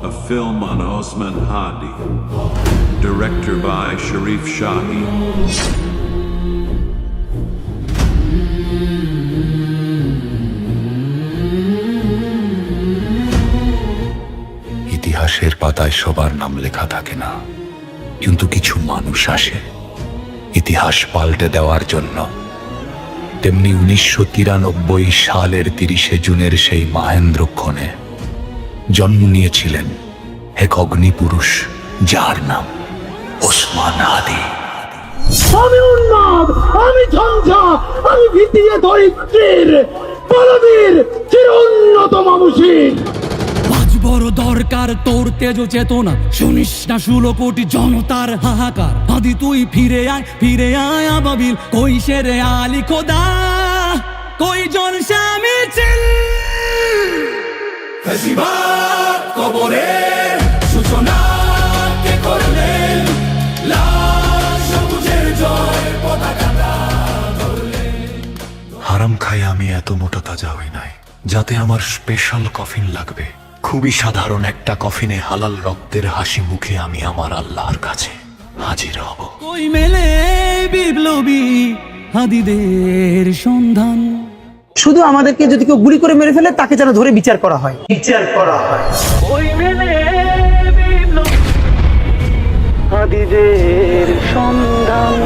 a film on Osman Hadi, director by Sharif Shahi. ইতিহাসের পাতায় সবার নাম লেখা থাকে না, কিন্তু কিছু মানুষ আসে ইতিহাস পাল্টে দেওয়ার জন্য। তেমনি 1993 সালের 30 জুনের সেই মাহেন্দ্রক্ষণে জন্ম নিয়েছিলেন এক অগ্নিপুরুষ, যার নাম ওসমান হাদি। আমি উন্মাদ, আমি ঝঞ্ঝা, আমি ভিতিয়ে দরিদ্রের বলবীর চির উন্নত মানুষের। আজ বড় দরকার তোর তেজ চেতনা, শুনিস না 16 কোটি জনতার হাহাকার। হাদি তুই ফিরে আয় আবাবিল, কই শেরে আলী খোদা, কই জন স্বামী চিল। ফেসিবাদ কবরে সূচনা কে করলেন, লাল সবুজের জয় পতাকাটা ধরলেন। হারাম খাই আমি এত মোটা তাজা হই নাই, যাতে আমার স্পেশাল কফিন লাগবে। খুবই সাধারণ একটা কফিনে হালাল রক্তের হাসি মুখে আমি আমার আল্লাহর কাছে হাজির হব। কই মেলে বিপ্লবী হাদিদের সন্ধান। শুধু আমাদেরকে যদি কেউ গুলি করে মেরে ফেলে, তাকে যেন ধরে বিচার করা হয়। কই মেলে বিপ্লবী হাদিদের সন্ধান।